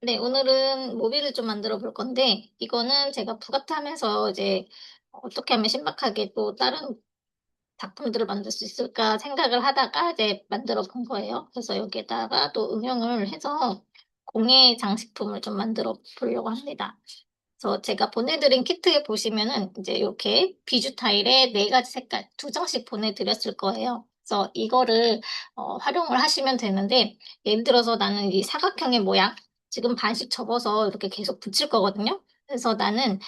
네, 오늘은 모비를 좀 만들어 볼 건데, 이거는 제가 부가트 하면서 이제 어떻게 하면 신박하게 또 다른 작품들을 만들 수 있을까 생각을 하다가 이제 만들어 본 거예요. 그래서 여기에다가 또 응용을 해서 공예 장식품을 좀 만들어 보려고 합니다. 그래서 제가 보내드린 키트에 보시면은 이제 이렇게 비주 타일에 네 가지 색깔 두 장씩 보내드렸을 거예요. 그래서 이거를 활용을 하시면 되는데, 예를 들어서 나는 이 사각형의 모양 지금 반씩 접어서 이렇게 계속 붙일 거거든요. 그래서 나는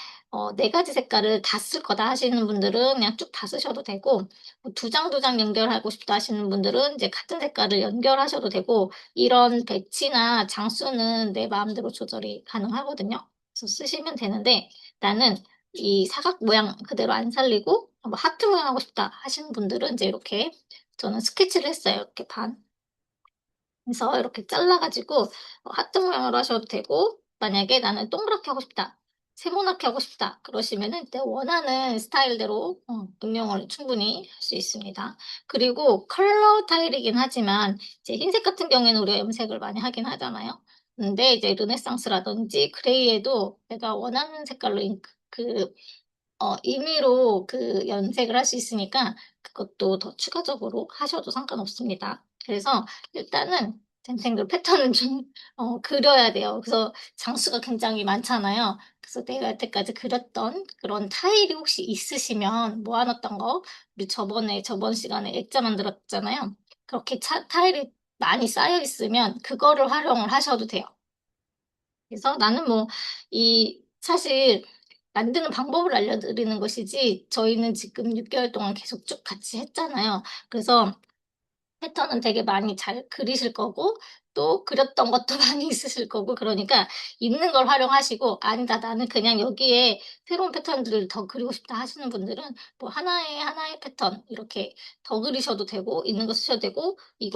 네 가지 색깔을 다 쓸 거다 하시는 분들은 그냥 쭉 다 쓰셔도 되고, 두 장 두 장 연결하고 싶다 하시는 분들은 이제 같은 색깔을 연결하셔도 되고, 이런 배치나 장수는 내 마음대로 조절이 가능하거든요. 그래서 쓰시면 되는데, 나는 이 사각 모양 그대로 안 살리고 뭐 하트 모양 하고 싶다 하시는 분들은 이제 이렇게 저는 스케치를 했어요. 이렇게 반. 그래서 이렇게 잘라가지고 하트 모양으로 하셔도 되고, 만약에 나는 동그랗게 하고 싶다, 세모나게 하고 싶다 그러시면은 내 원하는 스타일대로 응용을 충분히 할 수 있습니다. 그리고 컬러 타일이긴 하지만 이제 흰색 같은 경우에는 우리가 염색을 많이 하긴 하잖아요. 근데 이제 르네상스라든지 그레이에도 내가 원하는 색깔로 임의로 그 연색을 할 수 있으니까 그것도 더 추가적으로 하셔도 상관없습니다. 그래서 일단은 젠탱글 패턴은 좀 그려야 돼요. 그래서 장수가 굉장히 많잖아요. 그래서 내가 여태까지 그렸던 그런 타일이 혹시 있으시면 모아놨던 거, 우리 저번 시간에 액자 만들었잖아요. 그렇게 타일이 많이 쌓여 있으면 그거를 활용을 하셔도 돼요. 그래서 나는 뭐, 사실 만드는 방법을 알려드리는 것이지, 저희는 지금 6개월 동안 계속 쭉 같이 했잖아요. 그래서 패턴은 되게 많이 잘 그리실 거고, 또 그렸던 것도 많이 있으실 거고, 그러니까 있는 걸 활용하시고, 아니다, 나는 그냥 여기에 새로운 패턴들을 더 그리고 싶다 하시는 분들은 뭐 하나의 패턴 이렇게 더 그리셔도 되고, 있는 거 쓰셔도 되고, 이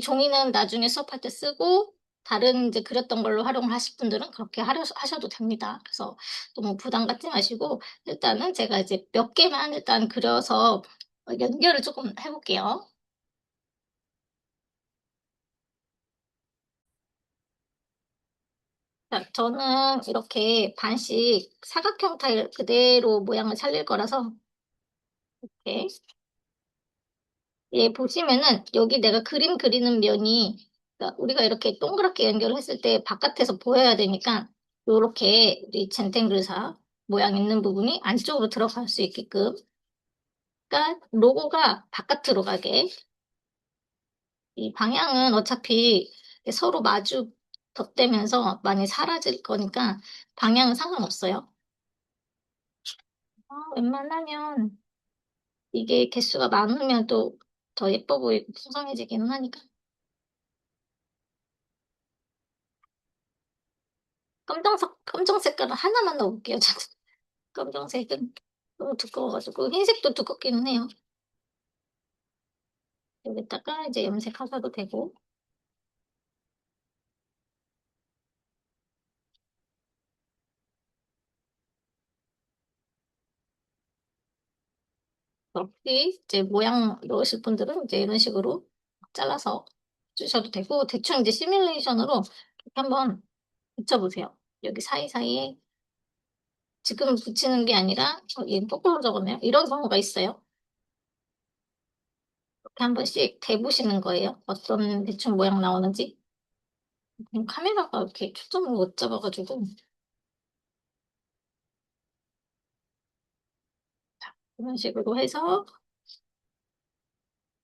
종이는 나중에 수업할 때 쓰고, 다른 이제 그렸던 걸로 활용을 하실 분들은 그렇게 하셔도 됩니다. 그래서 너무 부담 갖지 마시고, 일단은 제가 이제 몇 개만 일단 그려서 연결을 조금 해볼게요. 자, 저는 이렇게 반씩 사각형 타일 그대로 모양을 살릴 거라서, 이렇게. 예, 보시면은 여기 내가 그림 그리는 면이, 그러니까 우리가 이렇게 동그랗게 연결을 했을 때 바깥에서 보여야 되니까, 요렇게 우리 젠탱글사 모양 있는 부분이 안쪽으로 들어갈 수 있게끔, 그러니까 로고가 바깥으로 가게. 이 방향은 어차피 서로 마주 덧대면서 많이 사라질 거니까 방향은 상관없어요. 웬만하면 이게 개수가 많으면 또 더 예뻐 보이고 풍성해지기는 하니까. 검정 색깔은 하나만 넣을게요. 저는. 검정색은 너무 두꺼워가지고 흰색도 두껍기는 해요. 여기다가 이제 염색하셔도 되고, 그렇게 이제 모양 넣으실 분들은 이제 이런 식으로 잘라서 주셔도 되고, 대충 이제 시뮬레이션으로 이렇게 한번 붙여보세요. 여기 사이사이에 지금 붙이는 게 아니라, 얘 거꾸로 적었네요. 이런 경우가 있어요. 이렇게 한 번씩 대보시는 거예요. 어떤 대충 모양 나오는지. 카메라가 이렇게 초점을 못 잡아가지고. 이런 식으로 해서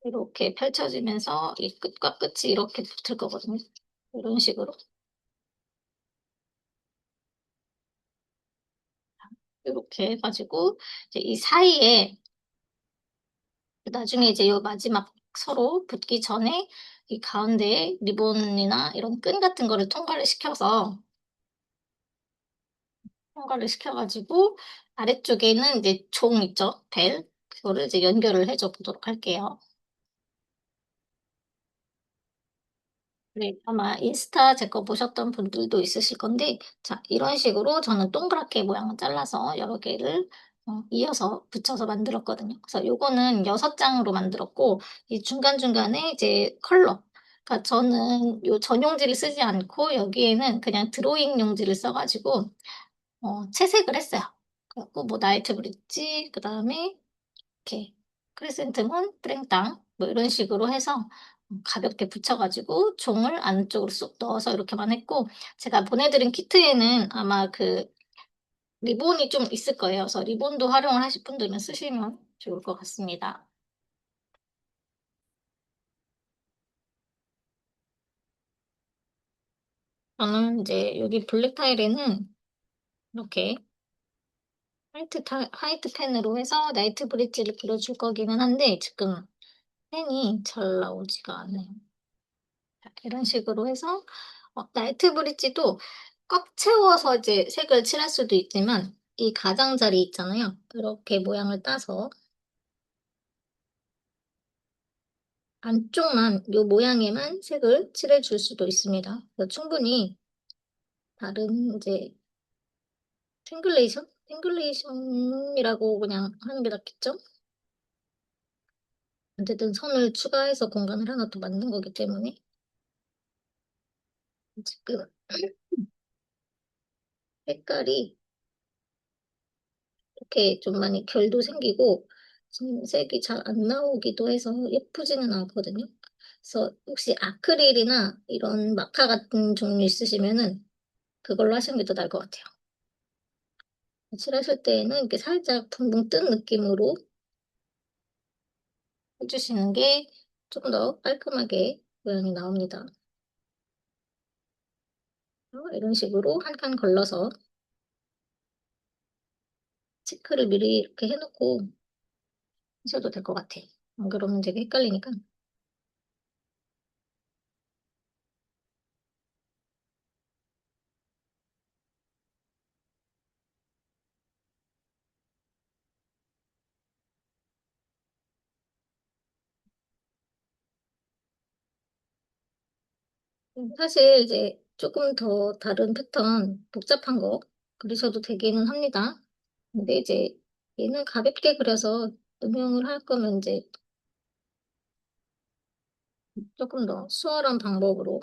이렇게 펼쳐지면서 이 끝과 끝이 이렇게 붙을 거거든요. 이런 식으로. 이렇게 해가지고 이제 이 사이에 나중에 이제 요 마지막 서로 붙기 전에 이 가운데에 리본이나 이런 끈 같은 거를 통과를 시켜가지고 아래쪽에는 이제 종 있죠? 벨. 그거를 이제 연결을 해줘 보도록 할게요. 네, 아마 인스타 제 거 보셨던 분들도 있으실 건데, 자, 이런 식으로 저는 동그랗게 모양을 잘라서 여러 개를 이어서 붙여서 만들었거든요. 그래서 요거는 6장으로 만들었고, 이 중간중간에 이제 컬러. 그러니까 저는 요 전용지를 쓰지 않고 여기에는 그냥 드로잉 용지를 써가지고 채색을 했어요. 그래갖고 뭐 나이트 브릿지, 그 다음에 이렇게 크리센트문, 프랭땅 뭐 이런 식으로 해서 가볍게 붙여가지고 종을 안쪽으로 쏙 넣어서 이렇게만 했고 제가 보내드린 키트에는 아마 그 리본이 좀 있을 거예요. 그래서 리본도 활용을 하실 분들은 쓰시면 좋을 것 같습니다. 저는 이제 여기 블랙 타일에는 이렇게 화이트 펜으로 해서 나이트 브릿지를 그려줄 거기는 한데 지금 펜이 잘 나오지가 않아요. 자, 이런 식으로 해서 나이트 브릿지도 꽉 채워서 이제 색을 칠할 수도 있지만 이 가장자리 있잖아요. 이렇게 모양을 따서 안쪽만 이 모양에만 색을 칠해줄 수도 있습니다. 그래서 충분히 다른 이제 탱글레이션이라고 그냥 하는 게 낫겠죠? 어쨌든 선을 추가해서 공간을 하나 더 만든 거기 때문에 지금 색깔이 이렇게 좀 많이 결도 생기고 지금 색이 잘 안 나오기도 해서 예쁘지는 않거든요. 그래서 혹시 아크릴이나 이런 마카 같은 종류 있으시면은 그걸로 하시는 게 더 나을 것 같아요. 칠하실 때에는 이렇게 살짝 붕붕 뜬 느낌으로 해주시는 게 조금 더 깔끔하게 모양이 나옵니다. 이런 식으로 한 칸 걸러서 체크를 미리 이렇게 해놓고 하셔도 될 것 같아. 안 그러면 되게 헷갈리니까. 사실 이제 조금 더 다른 패턴, 복잡한 거 그리셔도 되기는 합니다. 근데 이제 얘는 가볍게 그려서 응용을 할 거면 이제 조금 더 수월한 방법으로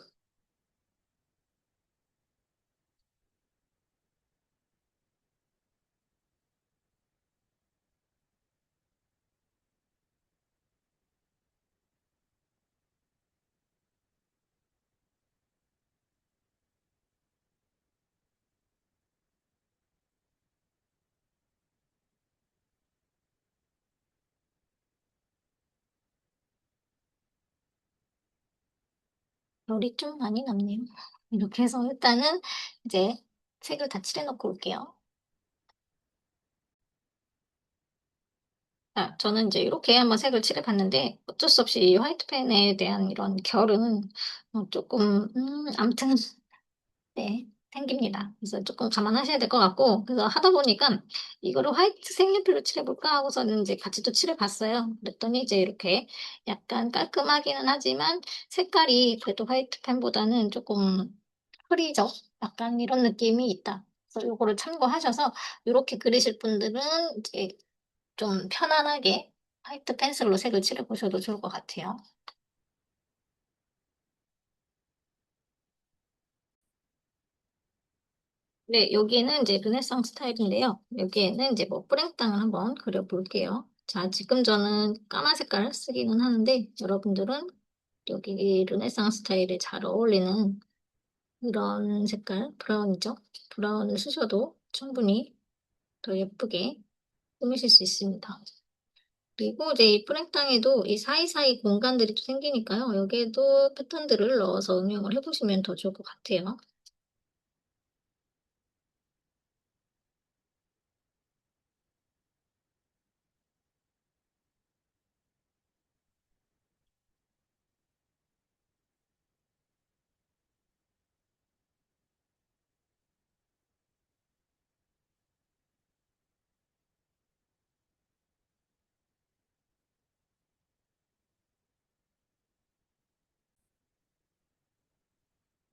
열이 좀 많이 남네요. 이렇게 해서 일단은 이제 색을 다 칠해놓고 올게요. 저는 이제 이렇게 한번 색을 칠해봤는데 어쩔 수 없이 이 화이트펜에 대한 이런 결은 조금 아무튼 네, 생깁니다. 그래서 조금 감안하셔야 될 것 같고, 그래서 하다 보니까 이거를 화이트 색연필로 칠해볼까 하고서는 이제 같이 또 칠해봤어요. 그랬더니 이제 이렇게 약간 깔끔하기는 하지만 색깔이 그래도 화이트 펜보다는 조금 흐리죠? 약간 이런 느낌이 있다. 그래서 요거를 참고하셔서 이렇게 그리실 분들은 이제 좀 편안하게 화이트 펜슬로 색을 칠해보셔도 좋을 것 같아요. 네, 여기는 이제 르네상스 스타일인데요. 여기에는 이제 뭐 뿌랭땅을 한번 그려볼게요. 자, 지금 저는 까만 색깔을 쓰기는 하는데 여러분들은 여기 르네상스 스타일에 잘 어울리는 그런 색깔, 브라운이죠. 브라운을 쓰셔도 충분히 더 예쁘게 꾸미실 수 있습니다. 그리고 이제 이 뿌랭땅에도 이 사이사이 공간들이 또 생기니까요. 여기에도 패턴들을 넣어서 응용을 해보시면 더 좋을 것 같아요.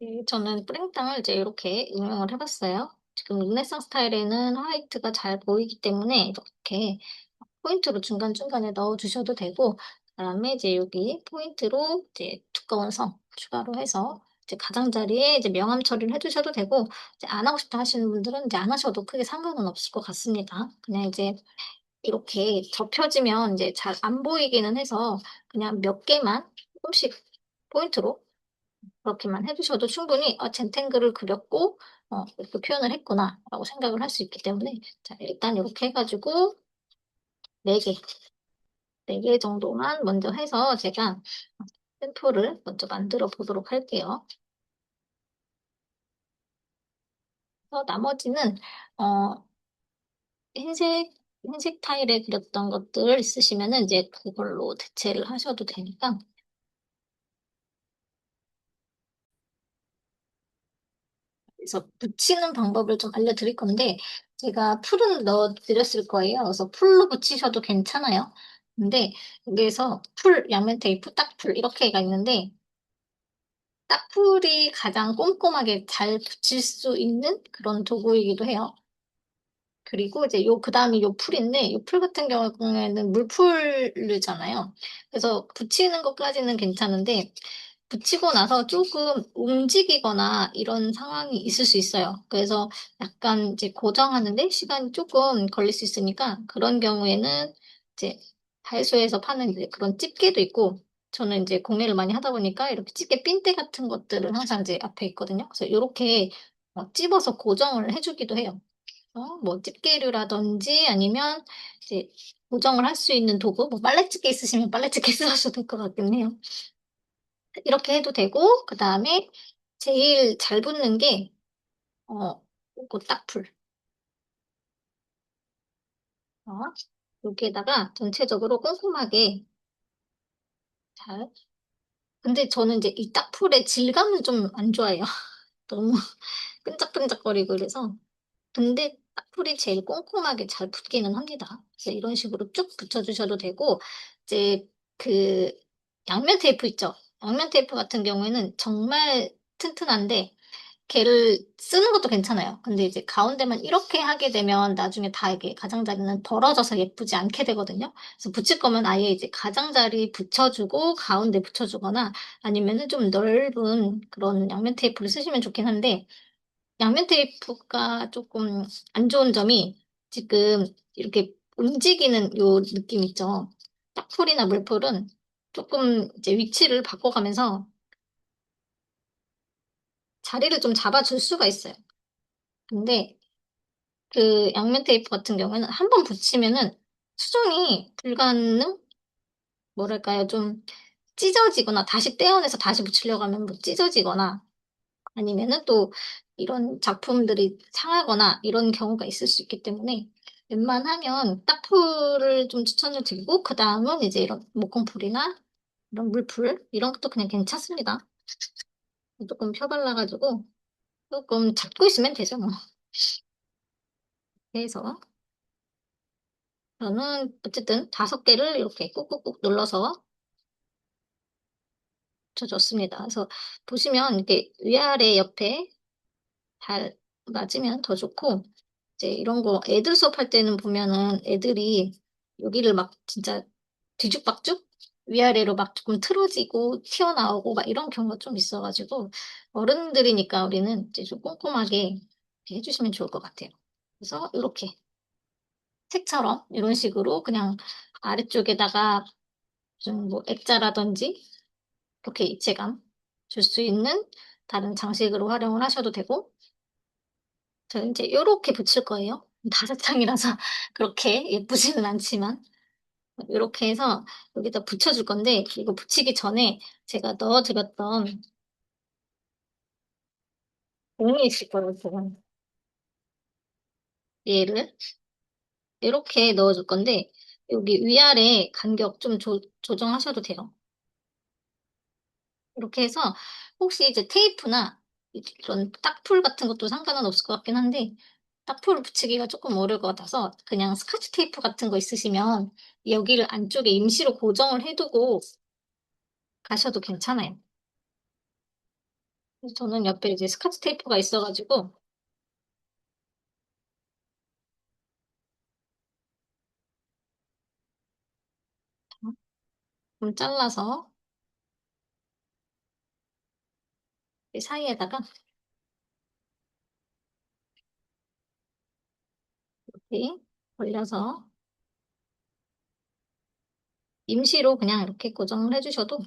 네, 저는 뿌링땅을 이제 이렇게 응용을 해봤어요. 지금 르네상 스타일에는 화이트가 잘 보이기 때문에 이렇게 포인트로 중간중간에 넣어주셔도 되고, 그다음에 이제 여기 포인트로 이제 두꺼운 선 추가로 해서 이제 가장자리에 이제 명암 처리를 해 주셔도 되고, 이제 안 하고 싶다 하시는 분들은 이제 안 하셔도 크게 상관은 없을 것 같습니다. 그냥 이제 이렇게 접혀지면 이제 잘 안 보이기는 해서 그냥 몇 개만 조금씩 포인트로 그렇게만 해 주셔도 충분히 '아 젠탱글을 그렸고 이렇게 표현을 했구나.'라고 생각을 할 수 있기 때문에, 자 일단 요렇게 해 가지고 4 개, 4개 정도만 먼저 해서 제가 샘플을 먼저 만들어 보도록 할게요. 그래서 나머지는 어 흰색 흰색 타일에 그렸던 것들 있으시면은 이제 그걸로 대체를 하셔도 되니까. 그래서 붙이는 방법을 좀 알려드릴 건데, 제가 풀은 넣어 드렸을 거예요. 그래서 풀로 붙이셔도 괜찮아요. 근데 여기에서 풀, 양면 테이프, 딱풀 이렇게가 있는데, 딱풀이 가장 꼼꼼하게 잘 붙일 수 있는 그런 도구이기도 해요. 그리고 이제 그다음이 요 풀인데, 요 풀 같은 경우에는 물풀이잖아요. 그래서 붙이는 것까지는 괜찮은데 붙이고 나서 쪼금 움직이거나 이런 상황이 있을 수 있어요. 그래서 약간 이제 고정하는 데 시간이 쪼끔 걸릴 수 있으니까, 그런 경우에는 이제 다이소에서 파는 이제 그런 집게도 있고, 저는 인제 공예를 많이 하다 보니까 이렇게 집게 핀대 같은 것들은 항상 이제 앞에 있거든요. 그래서 요렇게 집어서 고정을 해 주기도 해요. 뭐 집게류라든지 아니면 이제 고정을 할 수 있는 도구, 뭐 빨래집게 있으시면 빨래집게 쓰셔도 될 것 같긴 해요. 이렇게 해도 되고, 그다음에 제일 잘 붙는 게 요거 딱풀. 어 여기에다가 전체적으로 꼼꼼하게 잘. 근데 저는 인제 이 딱풀의 질감은 좀 안 좋아해요. 너무 끈적끈적거리고 이래서. 근데 딱풀이 제일 꼼꼼하게 잘 붙기는 합니다. 그래서 이런 식으로 쭉 붙여 주셔도 되고, 이제 그 양면 테이프 있죠? 양면 테이프 같은 경우에는 정말 튼튼한데 걔를 쓰는 것도 괜찮아요. 근데 이제 가운데만 이렇게 하게 되면 나중에 다 이게 가장자리는 벌어져서 예쁘지 않게 되거든요. 그래서 붙일 거면 아예 이제 가장자리 붙여 주고 가운데 붙여 주거나, 아니면은 좀 넓은 그런 양면 테이프를 쓰시면 좋긴 한데, 양면 테이프가 쪼끔 안 좋은 점이 지금 이렇게 움직이는 요 느낌 있죠? 딱풀이나 물풀은 쪼끔 이제 위치를 바꿔가면서 자리를 좀 잡아줄 수가 있어요. 근데 그 양면 테이프 같은 경우에는 한 번 붙이면은 수정이 불가능, 뭐랄까요? 좀 찢어지거나 다시 떼어내서 다시 붙이려고 하면 뭐 찢어지거나, 아니면은 또 이런 작품들이 상하거나 이런 경우가 있을 수 있기 때문에, 웬만하면 딱풀을 좀 추천을 드리고, 그다음은 이제 이런 목공풀이나 이런 물풀 이런 것도 그냥 괜찮습니다. 쪼끔 펴 발라 가지고 쪼끔 잡고 있으면 되죠 뭐. 그래서 저는 어쨌든 5개를 이렇게 꾹꾹꾹 눌러서 붙여 줬습니다. 그래서 보시면 이렇게 위아래 옆에 잘 맞으면 더 좋고, 이제 이런 거 애들 수업할 때는 보면은 애들이 여기를 막 진짜 뒤죽박죽 위아래로 막 조금 틀어지고 튀어나오고 막 이런 경우가 좀 있어 가지고, 어른들이니까 우리는 이제 좀 꼼꼼하게 이렇게 해 주시면 좋을 것 같아요. 그래서 요렇게 책처럼 이런 식으로 그냥 아래쪽에다가 좀 뭐 액자라든지 이렇게 입체감 줄 수 있는 다른 장식으로 활용을 하셔도 되고, 저는 인제 요렇게 붙일 거예요. 5 장이라서 그렇게 예쁘지는 않지만 요렇게 해서 여기다 붙여 줄 건데, 이거 붙이기 전에 제가 넣어 드렸던 종이 있을 거예요 지금. 얘를 요렇게 넣어 줄 건데, 여기 위아래 간격 좀 조정하셔도 돼요. 이렇게 해서 혹시 이제 테이프나 이런 딱풀 같은 것도 상관은 없을 것 같긴 한데, 딱풀을 붙이기가 쪼끔 어려울 것 같아서 그냥 스카치 테이프 같은 거 있으시면 여기를 안쪽에 임시로 고정을 해 두고 가셔도 괜찮아요. 그래서 저는 옆에 이제 스카치 테이프가 있어 가지고. 좀 잘라서 이 사이에다가 이렇게 올려서 임시로 그냥 이렇게 고정을 해주셔도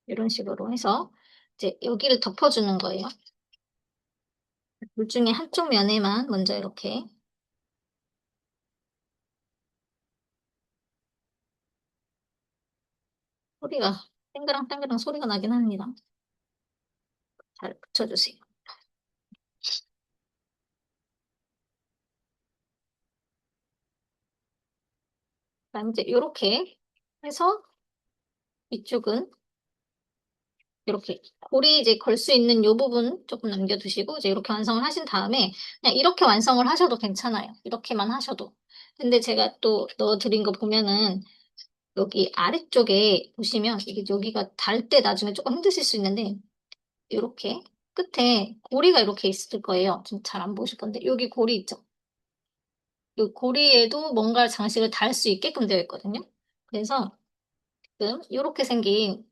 이런 식으로 해서 이제 여기를 덮어주는 거예요. 둘 중에 한쪽 면에만 먼저 이렇게 소리가 땡그랑땡그랑 소리가 나긴 합니다. 잘 붙여주세요. 그다음 이제 이렇게 해서 이쪽은 이렇게 고리 이제 걸 수 있는 요 부분 조금 남겨두시고 이제 이렇게 완성을 하신 다음에 그냥 이렇게 완성을 하셔도 괜찮아요. 이렇게만 하셔도. 근데 제가 또 넣어드린 거 보면은 여기 아래쪽에 보시면 이게 여기가 달 때 나중에 조금 힘드실 수 있는데 이렇게 끝에 고리가 이렇게 있을 거예요. 좀 잘 안 보실 건데 여기 고리 있죠? 이 고리에도 뭔가 장식을 달 수 있게끔 되어 있거든요. 그래서 지금 이렇게 생긴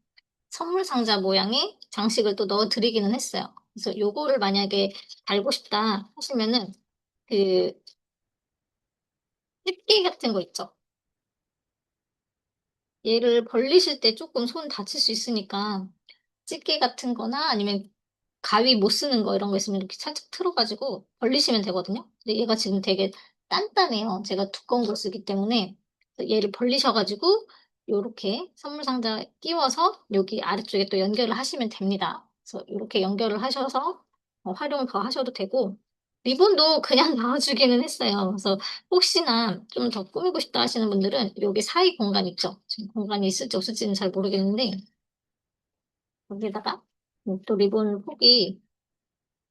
선물 상자 모양의 장식을 또 넣어 드리기는 했어요. 그래서 요거를 만약에 달고 싶다 하시면은 그 집게 같은 거 있죠? 얘를 벌리실 때 조금 손 다칠 수 있으니까 집게 같은 거나 아니면 가위 못 쓰는 거 이런 거 있으면 이렇게 살짝 틀어가지고 벌리시면 되거든요. 근데 얘가 지금 되게 단단해요. 제가 두꺼운 걸 쓰기 때문에 얘를 벌리셔가지고 요렇게 선물 상자에 끼워서 여기 아래쪽에 또 연결을 하시면 됩니다. 그래서 이렇게 연결을 하셔서 활용 더 하셔도 되고 리본도 그냥 나와주기는 했어요. 그래서 혹시나 좀 더 꾸미고 싶다 하시는 분들은 여기 사이 공간 있죠? 지금 공간이 있을지 없을지는 잘 모르겠는데 여기다가 또 리본 폭이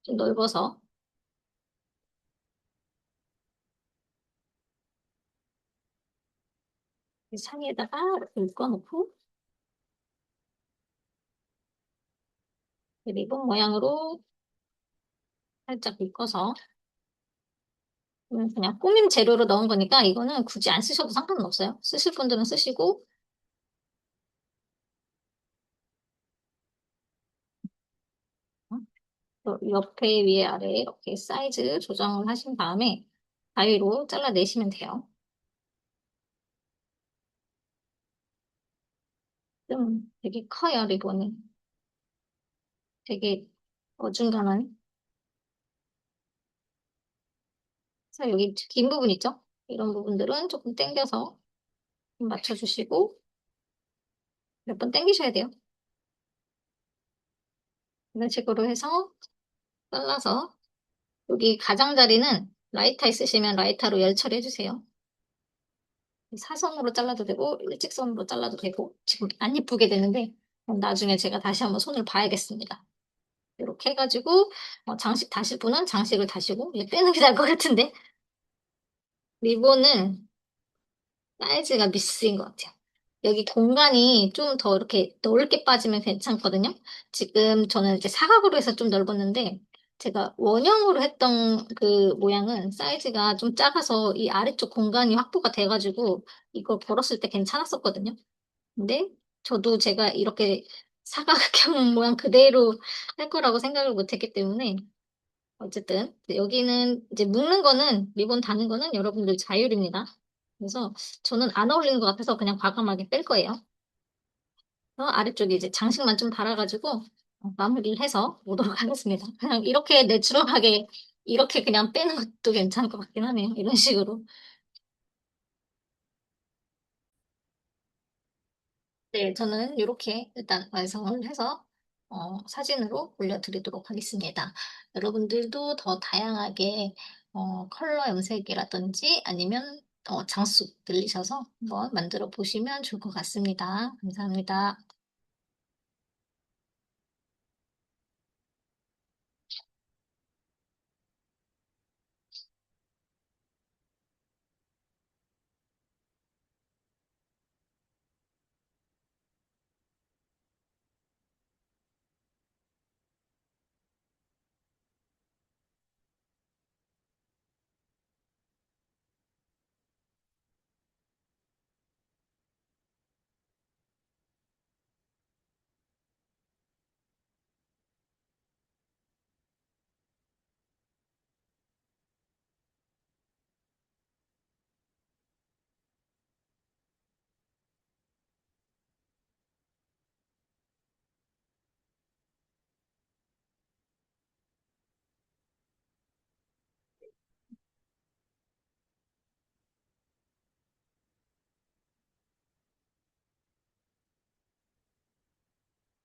좀 넓어서 이 상에다가 이렇게 묶어놓고 이 리본 모양으로 살짝 묶어서 그냥 꾸밈 재료로 넣은 거니까 이거는 굳이 안 쓰셔도 상관은 없어요. 쓰실 분들은 쓰시고 어, 또 옆에 위에 아래 이렇게 사이즈 조정을 하신 다음에 가위로 잘라내시면 돼요. 좀 되게 커요, 리본이. 되게 어중간한. 그래서 여기 긴 부분 있죠? 이런 부분들은 조금 당겨서 좀 맞춰주시고 몇 번 당기셔야 돼요. 이런 식으로 해서 잘라서 여기 가장자리는 라이터 있으시면 라이터로 열 처리해주세요. 사선으로 잘라도 되고 일직선으로 잘라도 되고 지금 안 예쁘게 되는데 나중에 제가 다시 한번 손을 봐야겠습니다. 이렇게 해가지고 장식 다실 분은 장식을 다시고 이제 빼는 게 나을 것 같은데 리본은 사이즈가 미스인 것 같아요. 여기 공간이 좀 더 이렇게 넓게 빠지면 괜찮거든요. 지금 저는 이제 사각으로 해서 좀 넓었는데 제가 원형으로 했던 그 모양은 사이즈가 좀 작아서 이 아래쪽 공간이 확보가 돼가지고 이걸 걸었을 때 괜찮았었거든요. 근데 저도 제가 이렇게 사각형 모양 그대로 할 거라고 생각을 못 했기 때문에 어쨌든 여기는 이제 묶는 거는 리본 다는 거는 여러분들 자율입니다. 그래서 저는 안 어울리는 것 같아서 그냥 과감하게 뺄 거예요. 아래쪽에 이제 장식만 좀 달아가지고 마무리를 해서 오도록 하겠습니다. 그냥 이렇게 내추럴하게 이렇게 그냥 빼는 것도 괜찮을 것 같긴 하네요. 이런 식으로. 네, 저는 이렇게 일단 완성을 해서 사진으로 올려드리도록 하겠습니다. 여러분들도 더 다양하게 컬러 염색이라든지 아니면 장수 늘리셔서 한번 만들어 보시면 좋을 것 같습니다. 감사합니다.